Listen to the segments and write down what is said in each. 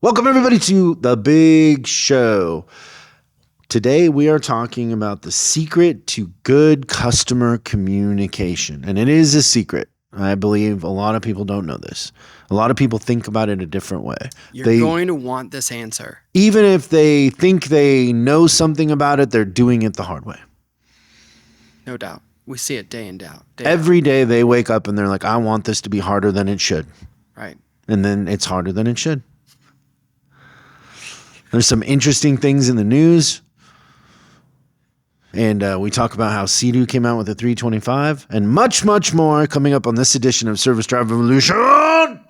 Welcome, everybody, to the big show. Today, we are talking about the secret to good customer communication. And it is a secret. I believe a lot of people don't know this. A lot of people think about it a different way. You're going to want this answer. Even if they think they know something about it, they're doing it the hard way. No doubt. We see it day in, day out. Every day they wake up and they're like, I want this to be harder than it should. Right. And then it's harder than it should. There's some interesting things in the news. And we talk about how Sea-Doo came out with a 325 and much, much more coming up on this edition of Service Drive Revolution. I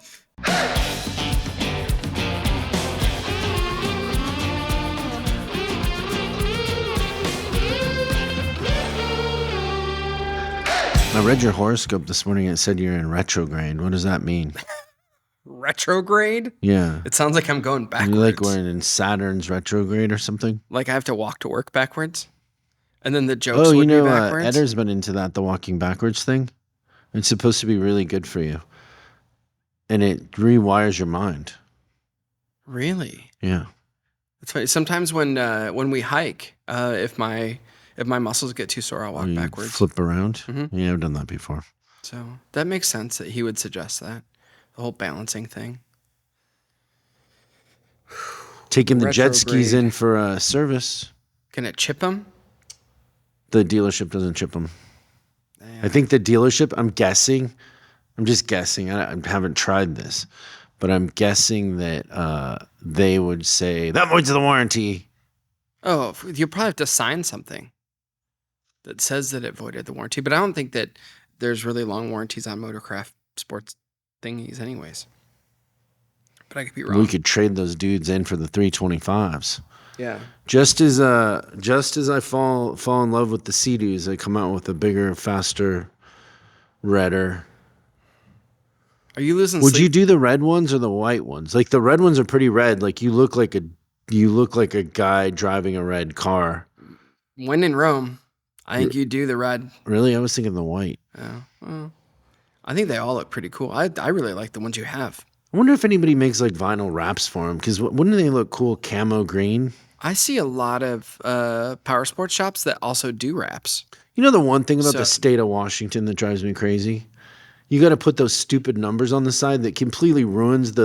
read your horoscope this morning. It said you're in retrograde. What does that mean? Retrograde? Yeah. It sounds like I'm going backwards. You like we're in Saturn's retrograde or something? Like I have to walk to work backwards? And then the jokes would be backwards? Edder's been into that, the walking backwards thing. It's supposed to be really good for you. And it rewires your mind. Really? Yeah. That's funny. Sometimes when we hike, if my muscles get too sore, I'll walk backwards. Flip around? Mm-hmm. Yeah, I've done that before. So that makes sense that he would suggest that. The whole balancing thing. Taking the jet skis in for a service. Can it chip them? The dealership doesn't chip them. Yeah. I think the dealership, I'm just guessing. I haven't tried this. But I'm guessing that they would say, that voids the warranty. Oh, you'll probably have to sign something that says that it voided the warranty. But I don't think that there's really long warranties on motorcraft sports thingies anyways. But I could be wrong. We could trade those dudes in for the 325s. Yeah. Just as I fall in love with the Sea-Doos, they come out with a bigger, faster, redder. Are you losing Would sleep? you do the red ones or the white ones? Like the red ones are pretty red. Like you look like a guy driving a red car. When in Rome, I think you do the red. Really? I was thinking the white. Oh, well, I think they all look pretty cool. I really like the ones you have. I wonder if anybody makes like vinyl wraps for them, because wouldn't they look cool camo green? I see a lot of power sports shops that also do wraps. You know the one thing about the state of Washington that drives me crazy? You got to put those stupid numbers on the side that completely ruins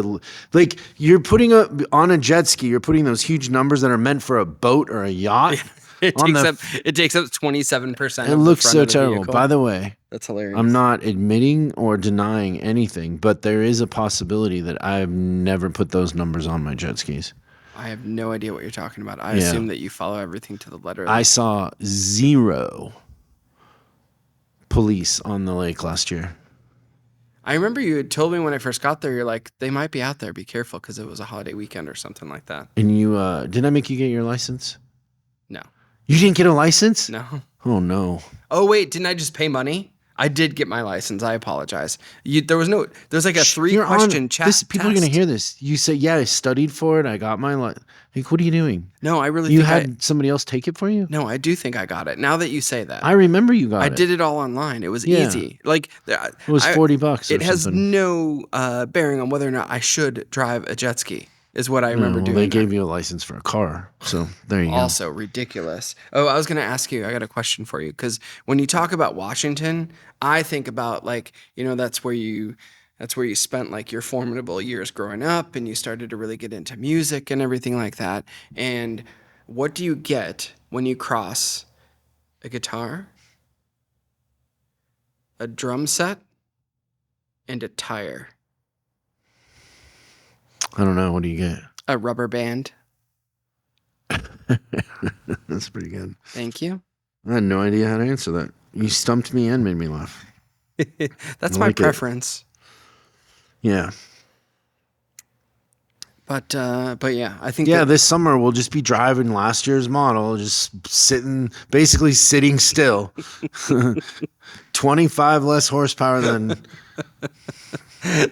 like you're putting on a jet ski, you're putting those huge numbers that are meant for a boat or a yacht. It takes up 27%. It looks so terrible. By the way, that's hilarious. I'm not admitting or denying anything, but there is a possibility that I've never put those numbers on my jet skis. I have no idea what you're talking about. I assume that you follow everything to the letter. I saw 0 police on the lake last year. I remember you had told me when I first got there, you're like, they might be out there. Be careful because it was a holiday weekend or something like that. And you, didn't I make you get your license? No. You didn't get a license? No. Oh, no. Oh, wait. Didn't I just pay money? I did get my license. I apologize. There's like a 3-question chat. People are going to hear this. You say, yeah, I studied for it. I got my license. Like, what are you doing? No, I really think you had somebody else take it for you? No, I do think I got it. Now that you say that. I remember you got it. I did it all online. It was easy. Like it was $40. It has no bearing on whether or not I should drive a jet ski. Is what I remember doing. They gave you a license for a car, so there you go. Also ridiculous. Oh, I was going to ask you. I got a question for you because when you talk about Washington, I think about that's where you spent like your formidable years growing up, and you started to really get into music and everything like that. And what do you get when you cross a guitar, a drum set, and a tire? I don't know. What do you get? A rubber band. That's pretty good. Thank you. I had no idea how to answer that. You stumped me and made me laugh. That's my preference. Yeah. But yeah, I think this summer we'll just be driving last year's model, just basically sitting still. 25 less horsepower than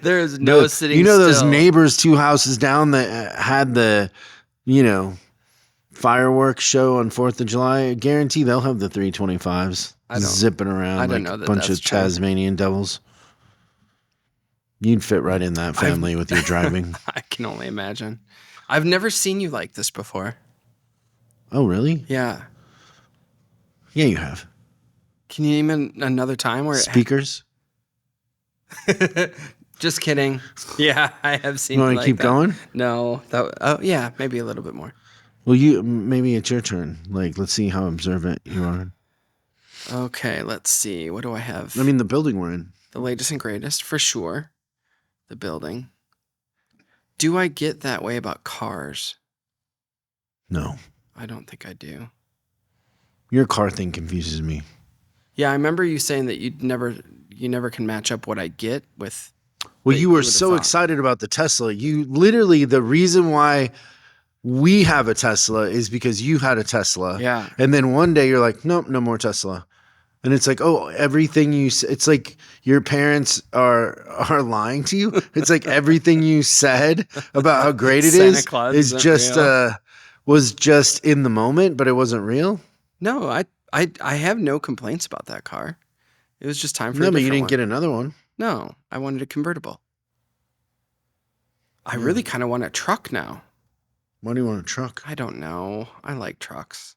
there is no sitting still. You know those neighbors 2 houses down that had the, fireworks show on 4th of July? I guarantee they'll have the 325s zipping around like a bunch of Tasmanian devils. You'd fit right in that family with your driving. I can only imagine. I've never seen you like this before. Oh, really? Yeah. Yeah, you have. Can you name another time where Speakers? Just kidding. Yeah, I have seen You you want to like keep that. going? No. Oh, yeah, maybe a little bit more. Well, maybe it's your turn. Like, let's see how observant you are. Okay, let's see. What do I have? I mean, the building we're in. The latest and greatest, for sure. The building. Do I get that way about cars? No. I don't think I do. Your car thing confuses me. Yeah, I remember you saying that you never can match up what I get with. Well, that you were would've so thought. excited about the Tesla. You literally, the reason why we have a Tesla is because you had a Tesla. Yeah. And then one day you're like, nope, no more Tesla. And it's like, oh, everything it's like your parents are lying to you. It's like everything you said about how great it Santa Claus is isn't just real. was just in the moment, but it wasn't real. No, I have no complaints about that car. It was just time for a No, but different you didn't one. get another one. No, I wanted a convertible. I Yeah. really kind of want a truck now. Why do you want a truck? I don't know. I like trucks.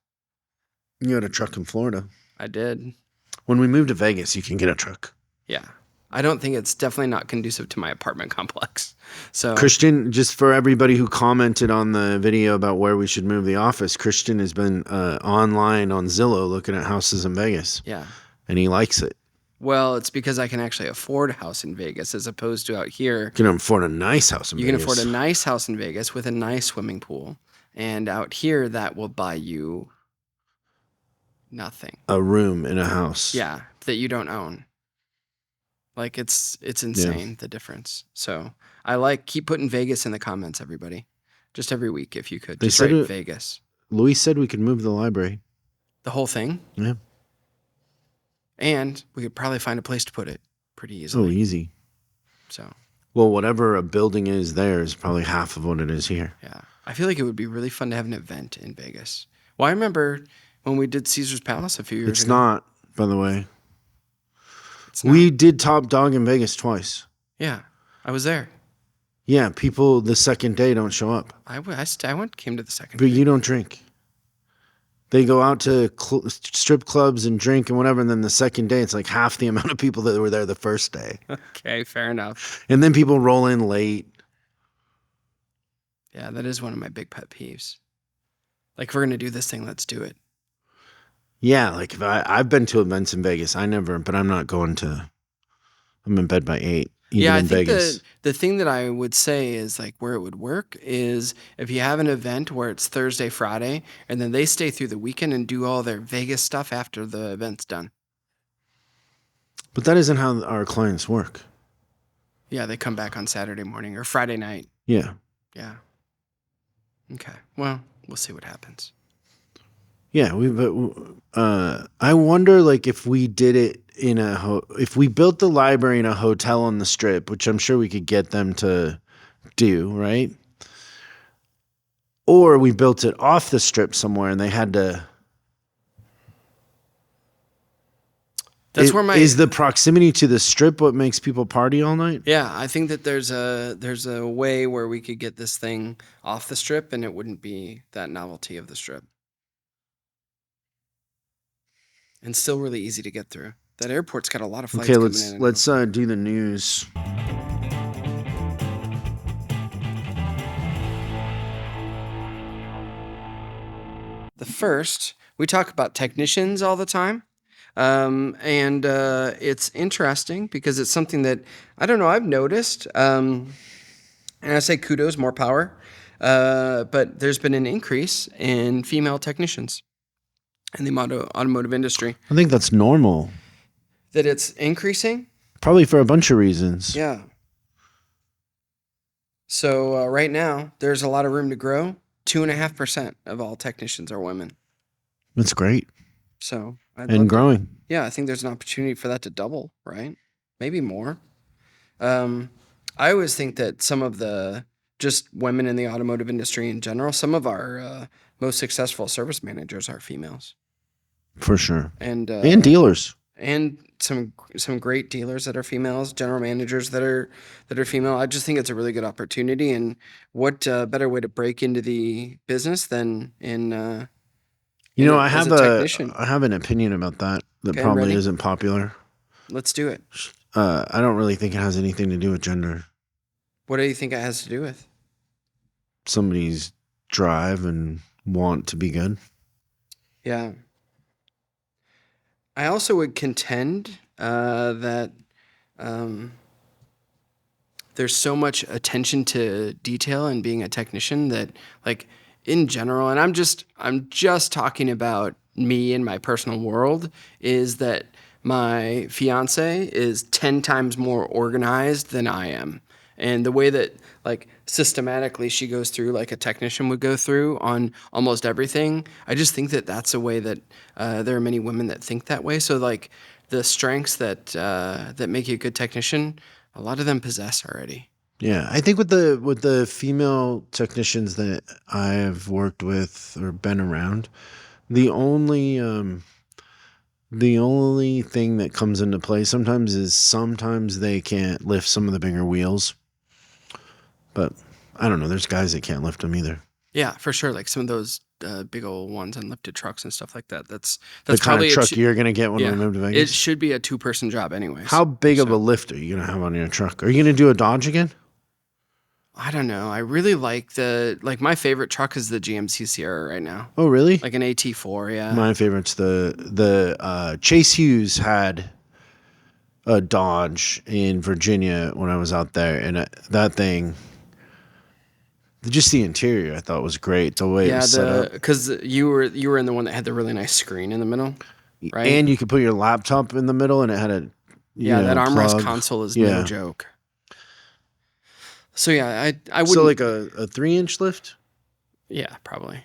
You had a truck in Florida. I did. When we moved to Vegas, you can get a truck. Yeah. I don't think it's definitely not conducive to my apartment complex. So Christian, just for everybody who commented on the video about where we should move the office, Christian has been online on Zillow looking at houses in Vegas. Yeah. And he likes it. Well, it's because I can actually afford a house in Vegas as opposed to out here. You can afford a nice house in You Vegas. can afford a nice house in Vegas with a nice swimming pool. And out here, that will buy you nothing. A room in a house. Yeah, that you don't own. Like it's insane, the difference. So keep putting Vegas in the comments, everybody. Just every week if you could. They Just said write Vegas. Luis said we could move the library. The whole thing? Yeah. And we could probably find a place to put it pretty Oh, easily. easy. So Well, whatever a building is there is probably half of what it is here. yeah. I feel like it would be really fun to have an event in Vegas. Well, I remember when we did Caesar's Palace a few years It's ago. not, by the way. It's not. We did Top Dog in Vegas twice. Yeah, I was there. Yeah, people the second day don't show up. I came to the second. But you don't drink. They go out to strip clubs and drink and whatever, and then the second day, it's like half the amount of people that were there the first day. Okay, fair enough. And then people roll in late. Yeah, that is one of my big pet peeves. Like, if we're going to do this thing, let's do it. Yeah, like if I've been to events in Vegas. But I'm not going to. I'm in bed by 8. Even I in think Vegas. the thing that I would say is like where it would work is if you have an event where it's Thursday, Friday, and then they stay through the weekend and do all their Vegas stuff after the event's done. But that isn't how our clients work. Yeah, they come back on Saturday morning or Friday night. Yeah. Yeah. Okay. Well, we'll see what happens. Yeah, I wonder like if we did it in if we built the library in a hotel on the Strip, which I'm sure we could get them to do, right? Or we built it off the Strip somewhere and they had to. That's where is the proximity to the Strip what makes people party all night? Yeah, I think that there's a way where we could get this thing off the Strip and it wouldn't be that novelty of the Strip. And still really easy to get through. That airport's got a lot of flights Okay, coming in. let's do the news. The first, we talk about technicians all the time. And it's interesting because it's something that, I don't know, I've noticed. And I say kudos, more power. But there's been an increase in female technicians in the automotive industry. I think that's normal. That it's increasing? Probably for a bunch of reasons. Yeah. So right now, there's a lot of room to grow. 2.5% of all technicians are women. That's great. So and growing. Yeah, I think there's an opportunity for that to double, right? Maybe more. I always think that some of the just women in the automotive industry in general, some of our most successful service managers are females. For sure. And dealers. and some great dealers that are females, general managers that are female. I just think it's a really good opportunity. And what better way to break into the business than You know, as a technician? I have an opinion about that Okay, I'm probably ready. isn't popular. Let's do it. I don't really think it has anything to do with gender. What do you think it has to do with? Somebody's drive and want to be good. Yeah. I also would contend that um, there's so much attention to detail in being a technician that, like, in general, and I'm just talking about me and my personal world, is that my fiance is 10 times more organized than I am. And the way that, like, systematically she goes through, like a technician would go through on almost everything, I just think that that's a way that there are many women that think that way. So, like, the strengths that make you a good technician, a lot of them possess already. Yeah, I think with the female technicians that I've worked with or been around, the only the only thing that comes into play sometimes they can't lift some of the bigger wheels, but I don't know. There's guys that can't lift them either. Yeah, for sure. Like some of those big old ones and lifted trucks and stuff like that. That's The kind of probably truck you're gonna get when we yeah. move to It Vegas. should be a 2-person job, anyways. How big of a So, lift are you gonna have on your truck? Are you gonna do a Dodge again? I don't know. I really like my favorite truck is the GMC Sierra right now, Oh, really? like an AT4. Yeah, My favorite's the Chase Hughes had a Dodge in Virginia when I was out there, and that thing, just the interior, I thought was great. The way it yeah. was set up, Because you were in the one that had the really nice screen in the middle, right? and you could put your laptop in the middle, and it had a Yeah, that armrest plug. console is no Yeah. joke. So yeah, I wouldn't. So like a 3-inch lift. Yeah, probably.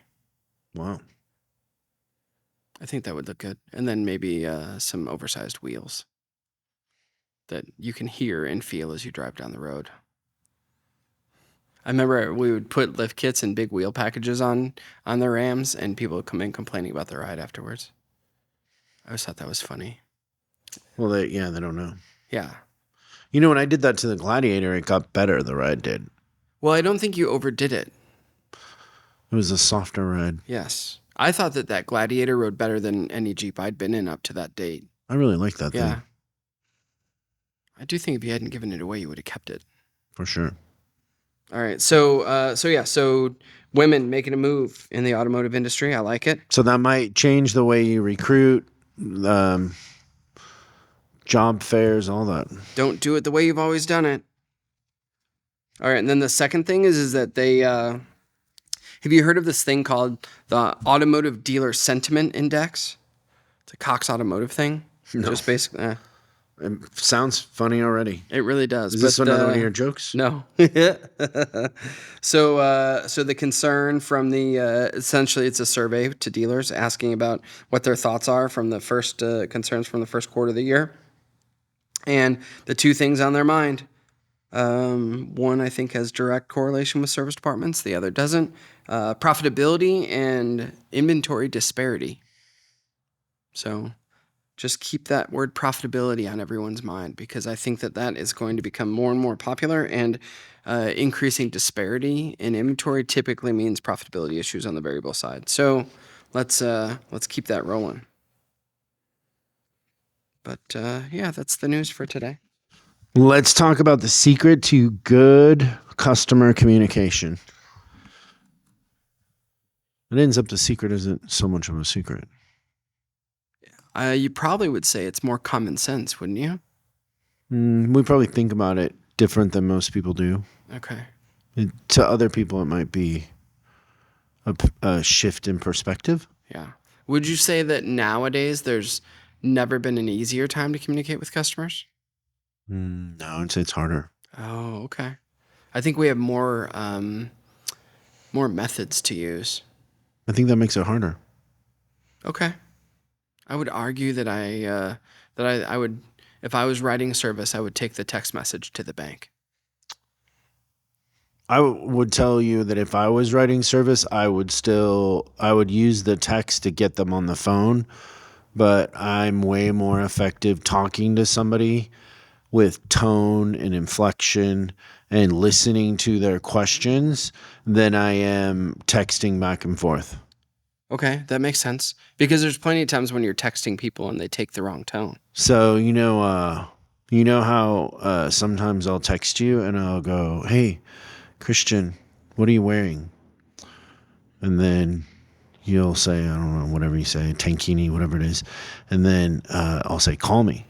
Wow. I think that would look good, and then maybe some oversized wheels that you can hear and feel as you drive down the road. I remember we would put lift kits and big wheel packages on the Rams, and people would come in complaining about the ride afterwards. I always thought that was funny. Well, they don't know. Yeah. You know, when I did that to the Gladiator, it got better. The ride did. Well, I don't think you overdid it. It was a softer ride. Yes. I thought that Gladiator rode better than any Jeep I'd been in up to that date. I really liked that Yeah. thing. I do think if you hadn't given it away, you would have kept it. For sure. All right. So women making a move in the automotive industry. I like it. So that might change the way you recruit, job fairs, all that. Don't do it the way you've always done it. All right. And then the second thing is that they, have you heard of this thing called the Automotive Dealer Sentiment Index? It's a Cox Automotive thing. No. Just basically, It sounds funny already. it really does. Is this another one of your jokes? No. So the concern from the essentially it's a survey to dealers asking about what their thoughts are from the first concerns from the first quarter of the year, and the two things on their mind. One I think has direct correlation with service departments. The other doesn't. Profitability and inventory disparity. So just keep that word profitability on everyone's mind, because I think that is going to become more and more popular, and increasing disparity in inventory typically means profitability issues on the variable side. So let's keep that rolling. But yeah, that's the news for today. Let's talk about the secret to good customer communication. It ends up the secret isn't so much of a secret. You probably would say it's more common sense, wouldn't you? We probably think about it different than most people do. Okay. To other people, it might be a shift in perspective. Yeah. Would you say that nowadays there's never been an easier time to communicate with customers? No, I'd say it's harder. Oh, okay. I think we have more methods to use. I think that makes it harder. Okay. I would argue that I would, if I was writing a service, I would take the text message to the bank. I would tell you that if I was writing service, I would use the text to get them on the phone, but I'm way more effective talking to somebody with tone and inflection and listening to their questions than I am texting back and forth. Okay, that makes sense. Because there's plenty of times when you're texting people and they take the wrong tone. So, how sometimes I'll text you and I'll go, "Hey, Christian, what are you wearing?" And then you'll say, I don't know, whatever you say, tankini, whatever it is. And then I'll say, "Call me."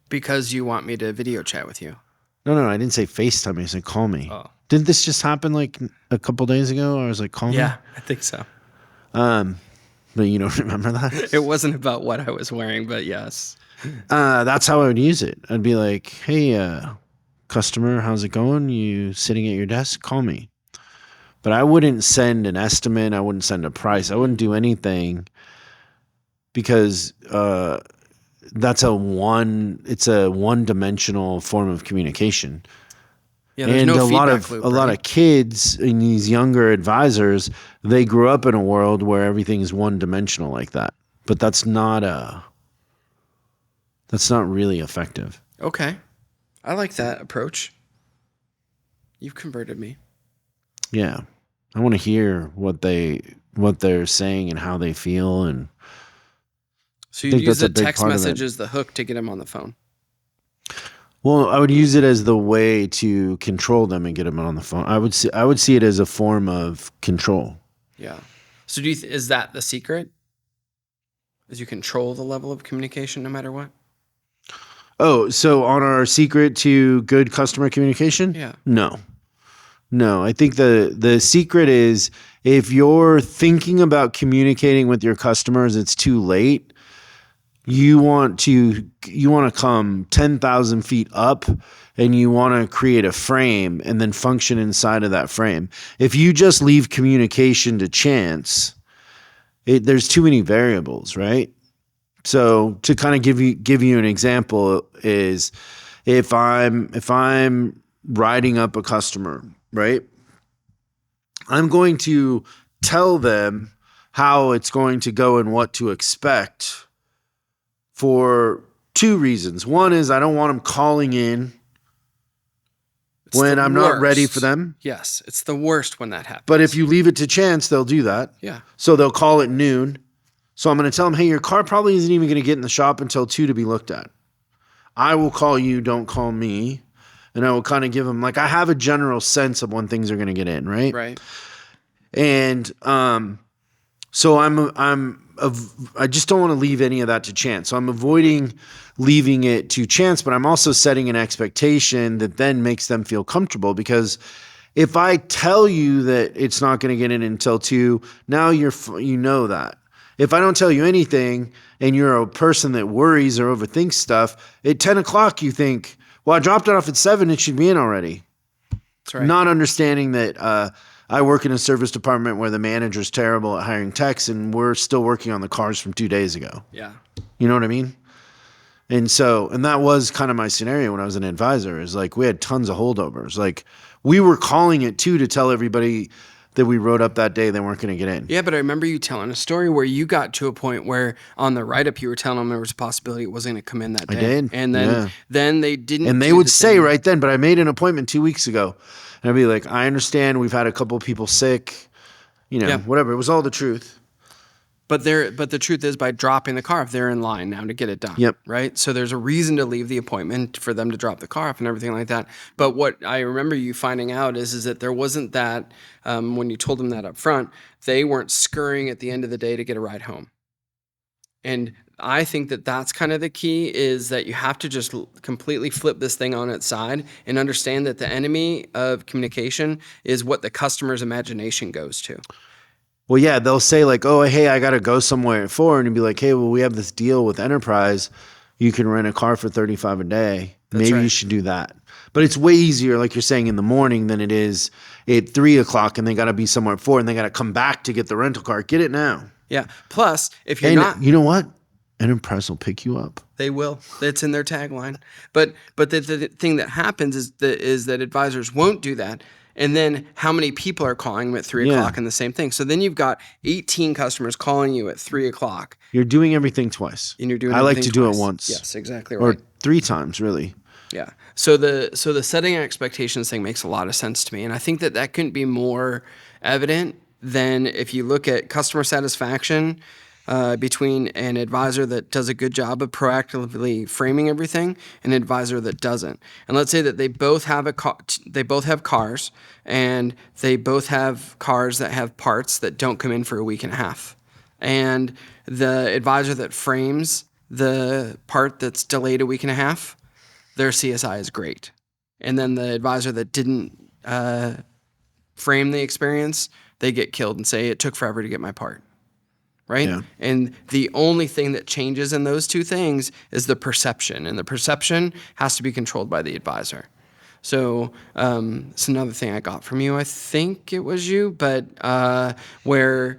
Because you want me to video chat with you. No, I didn't say FaceTime. I said, "Call me." Oh. Didn't this just happen like a couple days ago? I was like, "Call me." Yeah, I think so. But you don't remember that? It wasn't about what I was wearing, but yes. That's how I would use it. I'd be like, "Hey, customer, how's it going? You sitting at your desk? Call me." But I wouldn't send an estimate. I wouldn't send a price. I wouldn't do anything because it's a one-dimensional form of communication. Yeah, there's And no a lot feedback of loop, kids and these younger advisors, they grew up in a world where everything is one-dimensional like that. But that's not really effective. Okay. I like that approach. You've converted me. Yeah. I want to hear what they're saying and how they feel, and So I you'd think use that's a the big text part of message it. as the hook to get them on the phone. Well, I would use it as the way to control them and get them on the phone. I would see it as a form of control. Yeah. So is that the secret? Is you control the level of communication no matter what? Oh, so on our secret to good customer communication? Yeah. No, I think the secret is if you're thinking about communicating with your customers, it's too late. You want to come 10,000 feet up, and you want to create a frame and then function inside of that frame. If you just leave communication to chance, there's too many variables, right? So to kind of give you an example is if I'm writing up a customer, right? I'm going to tell them how it's going to go and what to expect for two reasons. One is I don't want them calling in when I'm not ready for them. Yes, it's the worst when that happens. But if you leave it to chance, they'll do that. Yeah. So they'll call at noon. So I'm going to tell them, "Hey, your car probably isn't even going to get in the shop until 2 to be looked at. I will call you, don't call me." And I will kind of give them, like, I have a general sense of when things are going to get in, right? Right. And so I just don't want to leave any of that to chance. So I'm avoiding leaving it to chance, but I'm also setting an expectation that then makes them feel comfortable, because if I tell you that it's not going to get in until 2, now you know that. If I don't tell you anything and you're a person that worries or overthinks stuff, at 10 o'clock you think, "Well, I dropped it off at 7, it should be in already." That's right. Not understanding that I work in a service department where the manager's terrible at hiring techs, and we're still working on the cars from 2 days ago. Yeah. You know what I mean? And that was kind of my scenario when I was an advisor, is like we had tons of holdovers. Like we were calling it too to tell everybody that we wrote up that day they weren't going to get in. Yeah, but I remember you telling a story where you got to a point where on the write-up you were telling them there was a possibility it wasn't going to come in that day. I did. And then they didn't. And they would say right then, "But I made an appointment 2 weeks ago." And I'd be like, "I understand. We've had a couple of people sick, whatever." It was all the truth. But the truth is, by dropping the car off, they're in line now to get it done. Yep. Right? So there's a reason to leave the appointment for them to drop the car off and everything like that. But what I remember you finding out is that there wasn't that, when you told them that up front, they weren't scurrying at the end of the day to get a ride home. And I think that that's kind of the key, is that you have to just completely flip this thing on its side and understand that the enemy of communication is what the customer's imagination goes to. Well, yeah, they'll say like, "Oh, hey, I got to go somewhere at 4." And you'd be like, "Hey, well, we have this deal with Enterprise. You can rent a car for $35 a day. Maybe you should do that." But it's way easier, like you're saying, in the morning than it is at 3 o'clock, and they got to be somewhere at 4, and they got to come back to get the rental car. Get it now. Yeah. Plus, if you're not, you know what? Enterprise will pick you up. They will. It's in their tagline. But the thing that happens is that advisors won't do that. And then how many people are calling them at 3 o'clock and the same thing. So then you've got 18 customers calling you at 3 o'clock. You're doing everything twice. And you're doing I like everything to do twice. it once. Yes, exactly Or right. 3 times, really. Yeah. So the setting expectations thing makes a lot of sense to me. And I think that couldn't be more evident than if you look at customer satisfaction between an advisor that does a good job of proactively framing everything and an advisor that doesn't. And let's say that they both have they both have cars, and they both have cars that have parts that don't come in for a week and a half. And the advisor that frames the part that's delayed a week and a half, their CSI is great. And then the advisor that didn't frame the experience, they get killed and say, it took forever to get my part. Right? Yeah. And the only thing that changes in those two things is the perception. And the perception has to be controlled by the advisor. So it's another thing I got from you. I think it was you, but where,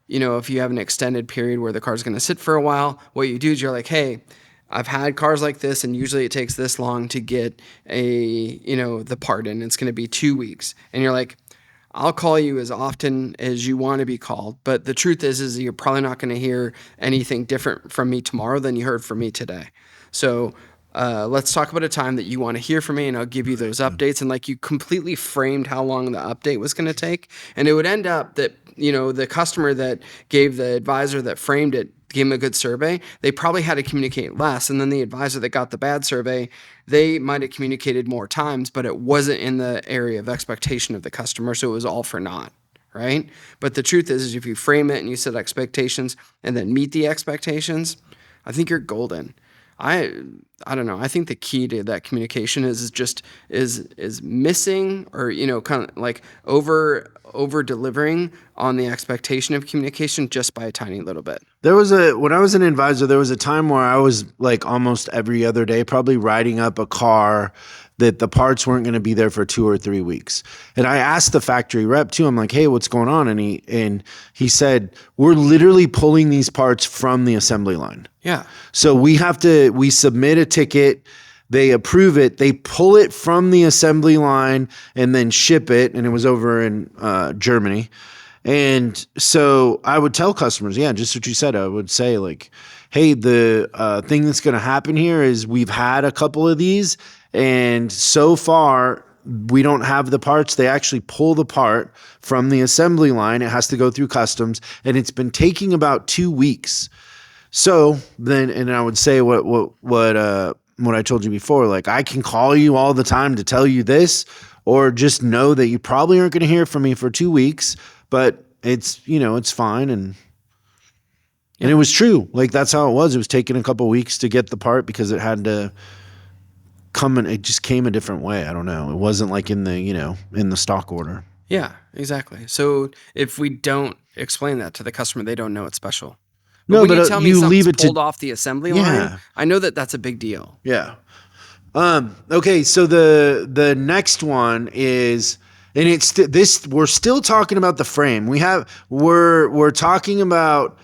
if you have an extended period where the car's going to sit for a while, what you do is you're like, hey, I've had cars like this, and usually it takes this long to get the part in. It's going to be 2 weeks. And you're like, I'll call you as often as you want to be called. But the truth is you're probably not going to hear anything different from me tomorrow than you heard from me today. So let's talk about a time that you want to hear from me, and I'll give you those updates. And you completely framed how long the update was going to take. And it would end up that, the customer that gave the advisor that framed it, gave him a good survey, they probably had to communicate less. And then the advisor that got the bad survey, they might have communicated more times, but it wasn't in the area of expectation of the customer. So it was all for naught, right? But the truth is if you frame it and you set expectations and then meet the expectations, I think you're golden. I don't know. I think the key to that communication is missing, or kind of over delivering on the expectation of communication just by a tiny little bit. When I was an advisor, there was a time where I was almost every other day, probably writing up a car that the parts weren't going to be there for 2 or 3 weeks. And I asked the factory rep too, I'm like, hey, what's going on? And he said, we're literally pulling these parts from the assembly line. Yeah. So we submit a ticket, they approve it, they pull it from the assembly line and then ship it. And it was over in Germany. And so I would tell customers, yeah, just what you said. I would say hey, the thing that's going to happen here is we've had a couple of these, and so far we don't have the parts. They actually pull the part from the assembly line. It has to go through customs, and it's been taking about 2 weeks. So then, and I would say what I told you before, I can call you all the time to tell you this, or just know that you probably aren't going to hear from me for 2 weeks, but it's, it's fine. And it was true. That's how it was. It was taking a couple of weeks to get the part because it had to come, and it just came a different way. I don't know. It wasn't in the stock order. Yeah, exactly. So if we don't explain that to the customer, they don't know it's special. No, when but you tell me leave it pulled off the assembly line, I know that's a big deal. Yeah. Okay. So the next one is, and it's this. We're still talking about the frame. We're talking about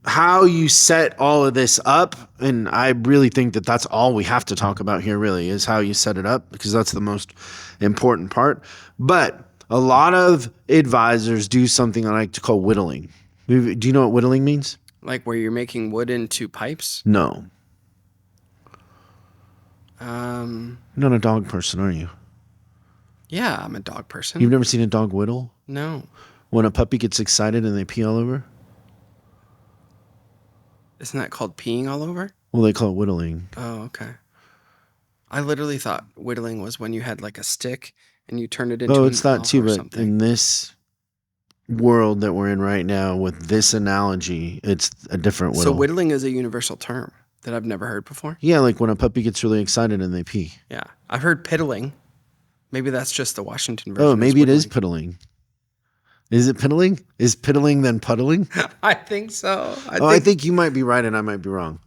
how you set all of this up, and I really think that that's all we have to talk about here. Really, is how you set it up, because that's the most important part. But a lot of advisors do something I like to call whittling. Do you know what whittling means? Where you're making wood into pipes? No. You're not a dog person, are you? Yeah, I'm a dog person. You've never seen a dog whittle? No. When a puppy gets excited and they pee all over? Isn't that called peeing all over? Well, they call it whittling. Oh, okay. I literally thought whittling was when you had a stick and you turned it into Oh, it's that too, but something. in this world that we're in right now with this analogy, it's a different whittle. So whittling is a universal term that I've never heard before? Yeah, when a puppy gets really excited and they pee. Yeah. I've heard piddling. Maybe that's just the Washington version. Oh, maybe it is piddling. Is it piddling? Is piddling then puddling? I think so. I think you might be right and I might be wrong.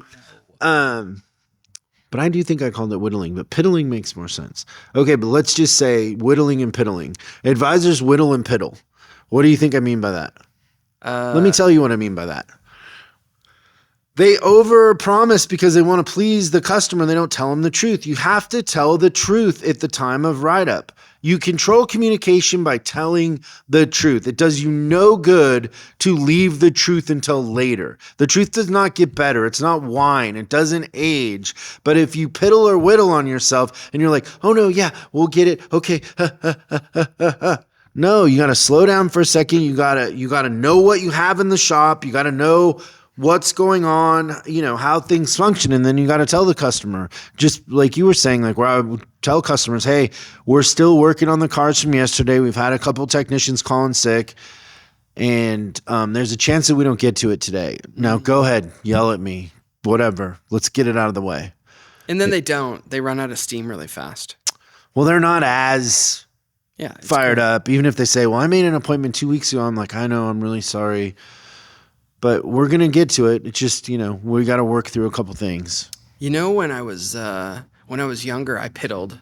But I do think I called it whittling, but piddling makes more sense. Okay, but let's just say whittling and piddling. Advisors whittle and piddle. What do you think I mean by that? Let me tell you what I mean by that. They overpromise because they want to please the customer. They don't tell them the truth. You have to tell the truth at the time of write-up. You control communication by telling the truth. It does you no good to leave the truth until later. The truth does not get better. It's not wine. It doesn't age. But if you piddle or whittle on yourself and you're like, oh no, yeah, we'll get it. Okay. No, you got to slow down for a second. You got to know what you have in the shop. You got to know what's going on, how things function. And then you got to tell the customer, just like you were saying, like where I would tell customers, hey, we're still working on the cars from yesterday. We've had a couple technicians calling sick, and there's a chance that we don't get to it today. Now go ahead, yell at me, whatever. Let's get it out of the way. And then they run out of steam really fast. Well, they're not as fired up. Even if they say, well, I made an appointment 2 weeks ago. I'm like, I know, I'm really sorry. But we're going to get to it. It's just, we got to work through a couple things. When I was younger, I piddled.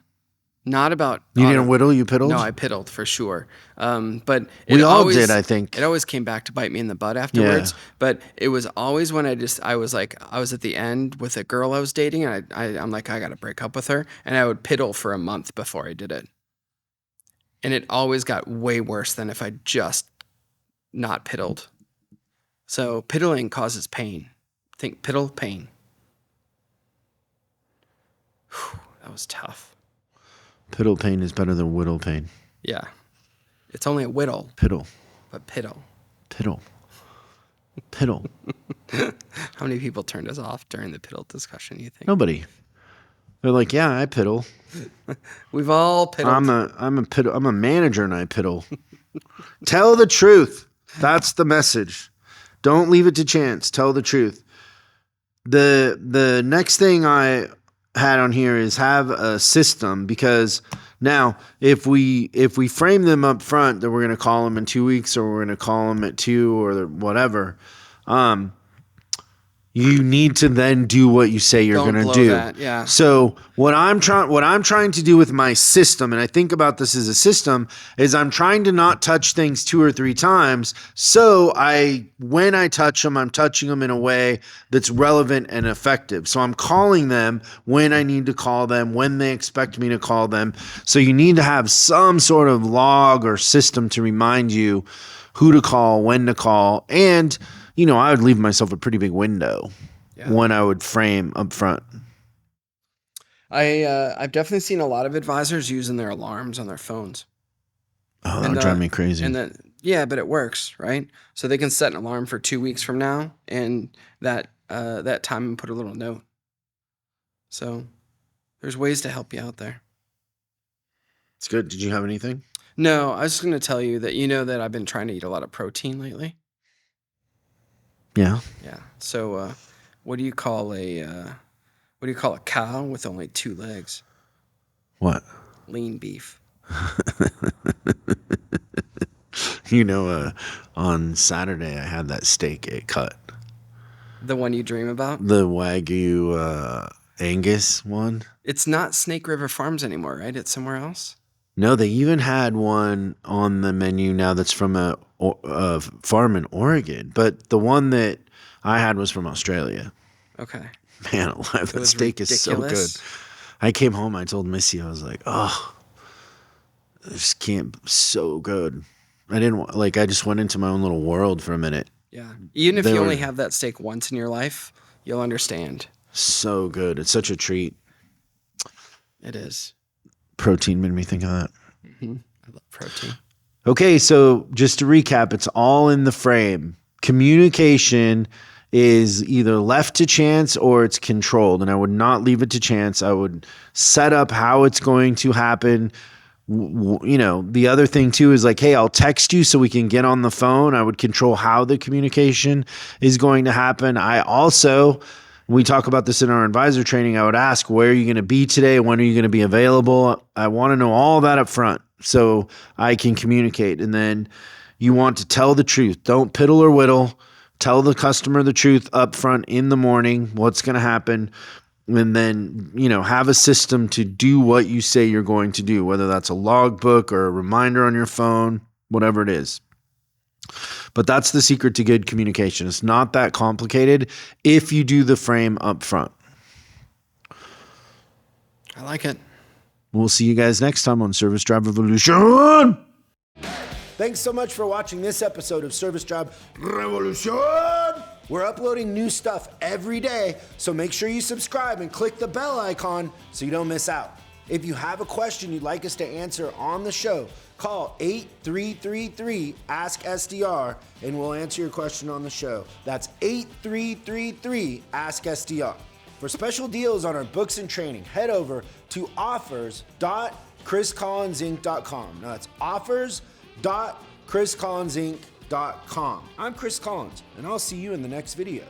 Not about... You didn't whittle, you piddled? No, I piddled for sure. But we all did, I think. It always came back to bite me in the butt afterwards. Yeah. But it was always when I was at the end with a girl I was dating, and I'm like, I got to break up with her. And I would piddle for a month before I did it. And it always got way worse than if I just not piddled. So piddling causes pain. Think piddle, pain. Whew, that was tough. Piddle pain is better than whittle pain. Yeah. It's only a whittle. Piddle. But piddle. Piddle. Piddle. How many people turned us off during the piddle discussion, you think? Nobody. They're like, yeah, I piddle. We've all piddled. I'm a manager and I piddle. Tell the truth. That's the message. Don't leave it to chance. Tell the truth. The next thing I had on here is have a system, because now if we frame them up front that we're going to call them in 2 weeks, or we're going to call them at 2 or whatever, you need to then do what you say you're going to do. That, yeah. So what I'm trying to do with my system, and I think about this as a system, is I'm trying to not touch things 2 or 3 times. So when I touch them, I'm touching them in a way that's relevant and effective. So I'm calling them when I need to call them, when they expect me to call them. So you need to have some sort of log or system to remind you who to call, when to call, and I would leave myself a pretty big window when I would frame up front. I've definitely seen a lot of advisors using their alarms on their phones. Oh, that would drive me crazy. But it works, right? So they can set an alarm for 2 weeks from now, and that time, and put a little note. So there's ways to help you out there. It's good. Did you have anything? No, I was just going to tell you that that I've been trying to eat a lot of protein lately. Yeah. Yeah. So, what do you call a cow with only 2 legs? What? Lean beef. On Saturday I had that steak it cut. The one you dream about? The Wagyu Angus one. It's not Snake River Farms anymore, right? It's somewhere else? No, they even had one on the menu now that's from a farm in Oregon, but the one that I had was from Australia. Okay. Man alive, that steak ridiculous. Is so good. I came home, I told Missy, I was like, oh, I just can't, so good. I just went into my own little world for a minute. Yeah. Even if you only have that steak once in your life, you'll understand. So good. It's such a treat. It is. Protein made me think of that. Mm-hmm. I love protein. Okay, so just to recap, it's all in the frame. Communication is either left to chance or it's controlled, and I would not leave it to chance. I would set up how it's going to happen. The other thing too is like, hey, I'll text you so we can get on the phone. I would control how the communication is going to happen. I also... we talk about this in our advisor training. I would ask, where are you going to be today? When are you going to be available? I want to know all that up front so I can communicate. And then you want to tell the truth. Don't piddle or whittle. Tell the customer the truth up front in the morning, what's going to happen. And then, have a system to do what you say you're going to do, whether that's a logbook or a reminder on your phone, whatever it is. But that's the secret to good communication. It's not that complicated if you do the frame up front. I like it. We'll see you guys next time on Service Drive Revolution. Thanks so much for watching this episode of Service Drive Revolution. We're uploading new stuff every day, so make sure you subscribe and click the bell icon so you don't miss out. If you have a question you'd like us to answer on the show, call 8333-ASK-SDR and we'll answer your question on the show. That's 8333-ASK-SDR. For special deals on our books and training, head over to offers.chriscollinsinc.com. Now that's offers.chriscollinsinc.com. I'm Chris Collins, and I'll see you in the next video.